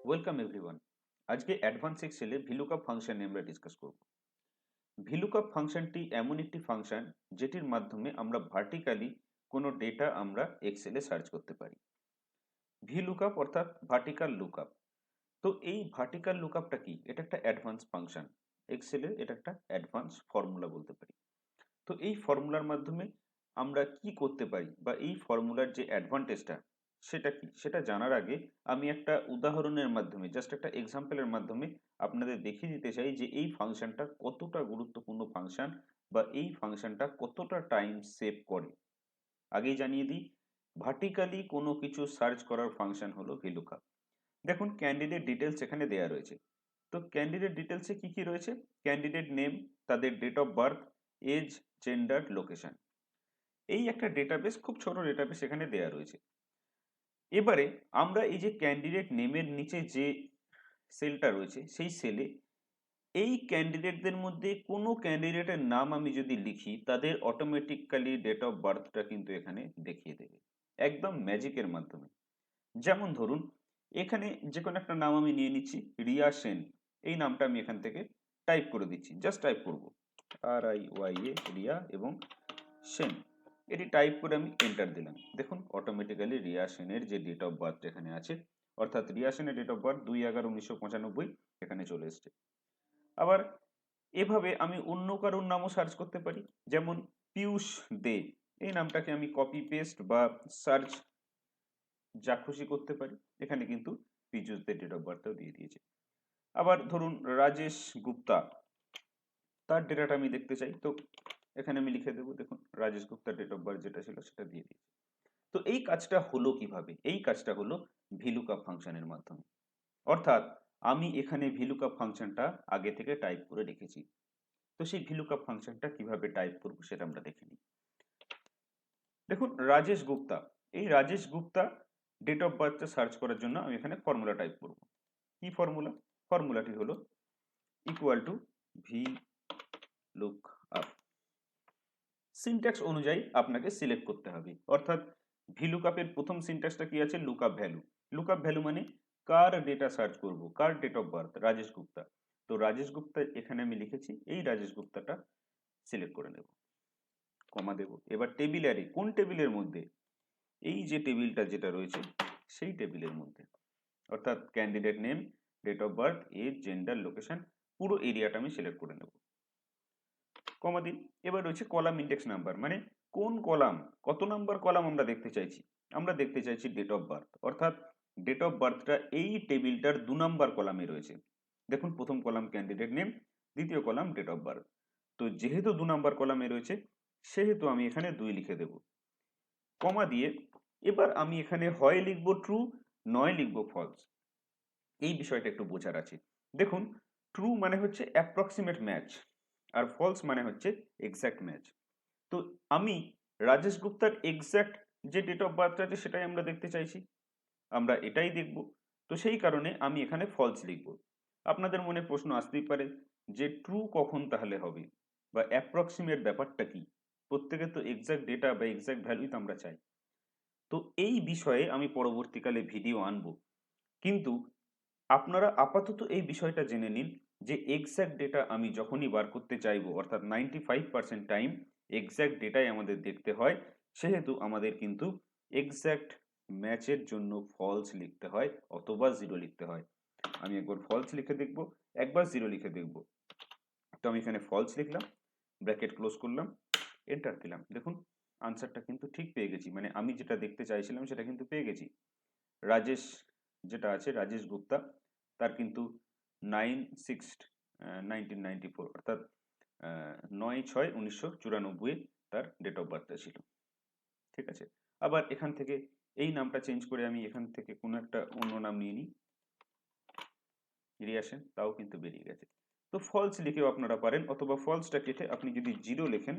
Welcome everyone. আজকে advance এক্সেলে VLOOKUP function নিয়ে আমরা ডিসকাস করব। ভিলুকআপ ফাংশনটি এমন একটি ফাংশন যেটির মাধ্যমে আমরা ভার্টিক্যালি কোনো ডেটা আমরা এক্সেলে সার্চ করতে পারি। ভিলুকআপ অর্থাৎ ভার্টিক্যাল লুকআপ। তো এই ভার্টিক্যাল লুকআপটা কি? এটা একটা অ্যাডভান্স ফাংশন। এক্সেলে এটা একটা অ্যাডভান্স ফর্মুলা বলতে পারি। তো এই ফর্মুলার মাধ্যমে আমরা কি করতে পারি বা এই ফর্মুলার যে অ্যাডভান্টেজটা সেটা কি সেটা জানার আগে আমি একটা উদাহরণের মাধ্যমে জাস্ট একটা এক্সাম্পলের মাধ্যমে আপনাদের দেখিয়ে দিতে চাই যে এই ফাংশনটা কতটা গুরুত্বপূর্ণ ফাংশন বা এই ফাংশনটা কতটা টাইম সেভ করে। আগেই জানিয়ে দিই, ভার্টিক্যালি কোনো কিছু সার্চ করার ফাংশন হলো ভিলুকআপ। দেখুন, ক্যান্ডিডেট ডিটেলস এখানে দেয়া রয়েছে। তো ক্যান্ডিডেট ডিটেলসে কি কি রয়েছে? ক্যান্ডিডেট নেম, তাদের date of birth, age, gender, location. এই একটা ডেটাবেস, খুব ছোট ডেটাবেস এখানে দেয়া রয়েছে। এবারে আমরা এই যে ক্যান্ডিডেট নেমের নিচে যে সেলটা রয়েছে সেই সেলে এই ক্যান্ডিডেটদের মধ্যে কোনো ক্যান্ডিডেটের নাম আমি যদি লিখি তাদের অটোমেটিক্যালি ডেট অফ বার্থটা কিন্তু এখানে দেখিয়ে দেবে একদম ম্যাজিকের মাধ্যমে। যেমন ধরুন, এখানে যে কোনো একটা নাম আমি নিয়ে নিচ্ছি, রিয়া সেন। এই নামটা আমি এখান থেকে টাইপ করে দিচ্ছি, জাস্ট টাইপ করব RIYA, রিয়া এবং সেন। এটি টাইপ করে আমি এন্টার দিলাম। দেখুন, অটোমেটিক্যালি রিয়া সেনের যে ডেট অফ বার্থ এখানে আছে, অর্থাৎ রিয়া সেনের ডেট অফ বার্থ 2/11/1995 এখানে চলে এসছে। আবার এভাবে আমি অন্য কারোর নামও সার্চ করতে পারি, যেমন পীযূষ দে। এই নামটাকে আমি কপি পেস্ট বা সার্চ যা খুশি করতে পারি। এখানে কিন্তু পীযূষ দে ডেট অফ বার্থটাও দিয়ে দিয়েছে। আবার ধরুন রাজেশ গুপ্তা, তার ডেটাটা আমি দেখতে চাই, তো এখানে আমি লিখে দেবো। দেখুন, রাজেশ গুপ্তার ডেট অফ বার্থ যেটা ছিল সেটা দিয়ে দিয়েছি। তো এই কাজটা হলো কিভাবে? এই কাজটা হলো ভিলুকআপ ফাংশনের মাধ্যমে। অর্থাৎ আমি এখানে ভিলুকআপ ফাংশনটা আগে থেকে টাইপ করে রেখেছি। তো সেই ভিলুকআপ ফাংশনটা কিভাবে টাইপ করব সেটা আমরা দেখে নিই। দেখুন, রাজেশ গুপ্তা, এই রাজেশ গুপ্তা ডেট অফ বার্থটা সার্চ করার জন্য আমি এখানে ফর্মুলা টাইপ করব। কি ফর্মুলা? ফর্মুলাটি হলো equal to V look up. Syntax অনুযায়ী আপনাকে সিলেক্ট করতে হবে। অর্থাৎ ভিলুকআপের প্রথম সিনট্যাক্সটা কি আছে? Lookup value. লুকআপ ভ্যালু মানে কার ডেটা সার্চ করব, কার date of birth, Rajesh Gupta. তো রাজেশ গুপ্তা এখানে আমি লিখেছি, এই রাজেশ গুপ্তাটা সিলেক্ট করে নেব, কমা দেব। এবার টেবিল অ্যারে, কোন টেবিলের মধ্যে? এই যে টেবিলটা যেটা রয়েছে সেই টেবিলের মধ্যে, অর্থাৎ candidate name, date of birth, age, gender, location, পুরো এরিয়াটা আমি সিলেক্ট করে নেব, কমা দিন। এবার রয়েছে কলাম ইন্ডেক্স নাম্বার, মানে কোন কলাম, কত নাম্বার কলাম আমরা দেখতে চাইছি? আমরা দেখতে চাইছি ডেট অফ বার্থ, অর্থাৎ ডেট অফ বার্থটা এই টেবিলটার 2 নম্বর কলামে রয়েছে। দেখুন, প্রথম কলাম ক্যান্ডিডেট নেম, দ্বিতীয় কলাম ডেট অফ বার্থ। তো যেহেতু 2 নম্বর কলামে রয়েছে সেহেতু আমি এখানে 2 লিখে দেব, কমা দিয়ে। এবার আমি এখানে হয় লিখবো ট্রু, নয় লিখবো ফলস। এই বিষয়টা একটু বোঝার আছে। দেখুন, ট্রু মানে হচ্ছে অ্যাপ্রক্সিমেট ম্যাচ, আর ফলস মানে হচ্ছে এক্স্যাক্ট ম্যাচ। তো আমি রাজেশ গুপ্তার এক্স্যাক্ট যে ডেট অফ বার্থ আছে সেটাই আমরা দেখতে চাইছি, আমরা এটাই দেখব। তো সেই কারণে আমি এখানে ফলস লিখব। আপনাদের মনে প্রশ্ন আসতেই পারে যে ট্রু কখন তাহলে হবে, বা অ্যাপ্রক্সিমেট ব্যাপারটা কি? প্রত্যেকে তো এক্স্যাক্ট ডেটা বা এক্স্যাক্ট ভ্যালুই তো আমরা চাই। তো এই বিষয়ে আমি পরবর্তীকালে ভিডিও আনবো, কিন্তু আপনারা আপাতত এই বিষয়টা জেনে নিন যে এক্স্যাক্ট ডেটা আমি যখনই বার করতে চাইবো, অর্থাৎ 95% টাইম এক্স্যাক্ট ডেটাই আমাদের দেখতে হয়, সেহেতু আমাদের কিন্তু এক্স্যাক্ট ম্যাচের জন্য ফলস লিখতে হয় অথবা 0 লিখতে হয়। আমি একবার ফলস লিখে দেখব, একবার 0 লিখে দেখব। তো আমি এখানে ফলস লিখলাম, ব্র্যাকেট ক্লোজ করলাম, এন্টার দিলাম। দেখুন, আনসারটা কিন্তু ঠিক পেয়ে গেছি, মানে আমি যেটা দেখতে চাইছিলাম সেটা কিন্তু পেয়ে গেছি। রাজেশ যেটা আছে, রাজেশ গুপ্তা, তার কিন্তু 9/6/1994, অর্থাৎ 9/6/1994 তার ডেট অফ বার্থটা ছিল। ঠিক আছে। আবার এখান থেকে এই নামটা চেঞ্জ করে আমি এখান থেকে কোনো একটা অন্য নাম নিয়ে নিই, রিয়া সেন, তাও কিন্তু বেরিয়ে গেছে। তো ফলস লিখেও আপনারা পারেন, অথবা ফলসটা কেটে আপনি যদি 0 লেখেন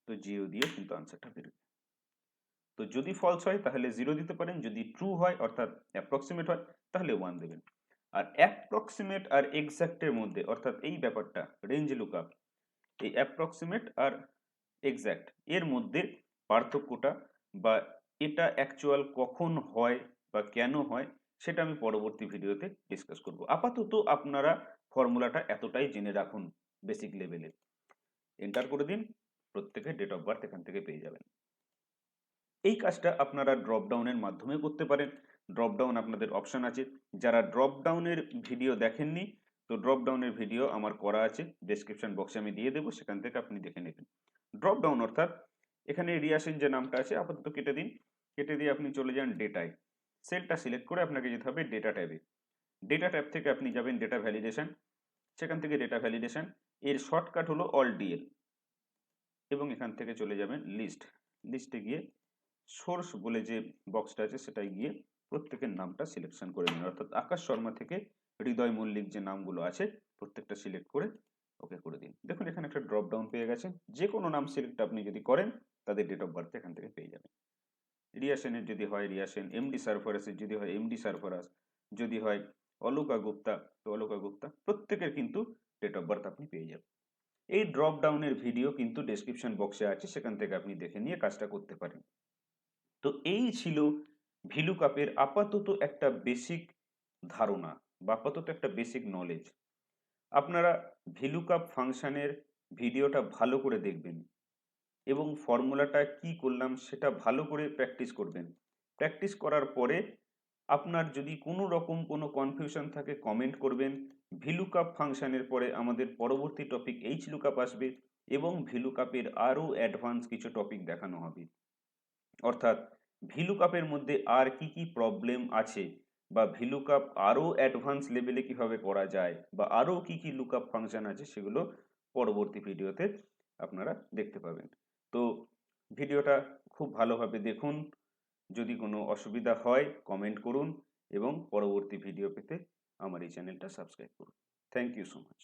তো 0 দিয়ে কিন্তু আনসারটা বেরোবে। তো যদি ফলস হয় তাহলে 0 দিতে পারেন, যদি ট্রু হয় অর্থাৎ অ্যাপ্রক্সিমেট হয় তাহলে 1 দেবেন। আর অ্যাপ্রক্সিমেট আর এক্স্যাক্টের মধ্যে, অর্থাৎ এই ব্যাপারটা রেঞ্জ লুকআপ, এই অ্যাপ্রক্সিমেট আর এক্স্যাক্ট এর মধ্যে পার্থক্যটা, বা এটা অ্যাকচুয়াল কখন হয় বা কেন হয়, সেটা আমি পরবর্তী ভিডিওতে ডিসকাস করব। আপাতত আপনারা ফর্মুলাটা এতটাই জেনে রাখুন বেসিক লেভেলে। এন্টার করে দিন, প্রত্যেকের ডেট অফ বার্থ এখান থেকে পেয়ে যাবেন। এই কাজটা আপনারা ড্রপ ডাউনের মাধ্যমে করতে পারেন। ড্রপ ডাউন আপনাদের অপশন আছে। যারা ড্রপ ডাউনের ভিডিও দেখেননি, তো ড্রপ ডাউনের ভিডিও আমার করা আছে, ডেসক্রিপশন বক্সে আমি দিয়ে দেবো, সেখান থেকে আপনি দেখে নেবেন। ড্রপ ডাউন অর্থাৎ এখানে রিয়াসিন যে নামটা আছে আপাতত কেটে দিন, কেটে দিয়ে আপনি চলে যান ডেটায়। সেলটা সিলেক্ট করে আপনাকে যেতে হবে ডেটা ট্যাবে। ডেটা ট্যাব থেকে আপনি যাবেন ডেটা ভ্যালিডেশন, সেখান থেকে ডেটা ভ্যালিডেশন এর শর্টকাট হলো অল ডিএল, এবং এখান থেকে চলে যাবেন লিস্ট। লিস্টে গিয়ে সোর্স বলে যে বক্সটা আছে সেটাই গিয়ে প্রত্যেকের নামটা সিলেকশন করে নিন, অর্থাৎ আকাশ শর্মা থেকে হৃদয় মল্লিক যে নামগুলো আছে প্রত্যেকটা সিলেক্ট করে ওকে করে দিন। দেখুন এখানে একটা ড্রপ ডাউন পেয়ে গেছেন, যে কোনো নাম সিলেক্ট আপনি যদি করেন তাদের ডেট অফ বার্থ এখান থেকে পেয়ে যাবেন। রিয়াসেনের যদি হয় রিয়াসেন, এমডি সারফারাসের যদি হয় এমডি সারফারাস, যদি হয় অলোকা গুপ্তা তো অলোকা গুপ্তা, প্রত্যেকের কিন্তু ডেট অফ বার্থ আপনি পেয়ে যাবেন। এই ড্রপ ডাউনের ভিডিও কিন্তু ডেসক্রিপশন বক্সে আছে, সেখান থেকে আপনি দেখে নিয়ে কাজটা করতে পারেন। তো এই ছিল ভিলুকাপের আপাতত একটা বেসিক ধারণা বা আপাতত একটা বেসিক নলেজ। আপনারা ভিলুকাপ ফাংশনের ভিডিওটা ভালো করে দেখবেন এবং ফর্মুলাটা কি করলাম সেটা ভালো করে প্র্যাকটিস করবেন। প্র্যাকটিস করার পরে আপনার যদি কোনো রকম কোনো কনফিউশন থাকে কমেন্ট করবেন। ভিলুকাপ ফাংশনের পরে আমাদের পরবর্তী টপিক এইচ লুকআপ আসবে এবং ভিলুকাপের আরও অ্যাডভান্স কিছু টপিক দেখানো হবে। অর্থাৎ ভিলুকাপের মধ্যে আর কি কি প্রবলেম আছে বা ভিলুকাপ আরও অ্যাডভান্স লেভেলে কিভাবে করা যায় বা আরও কি কি লুকআপ ফাংশন আছে সেগুলো পরবর্তী ভিডিওতে আপনারা দেখতে পাবেন। তো ভিডিওটা খুব ভালোভাবে দেখুন, যদি কোনো অসুবিধা হয় কমেন্ট করুন এবং পরবর্তী ভিডিও পেতে আমার এই চ্যানেলটা সাবস্ক্রাইব করুন। Thank you so much.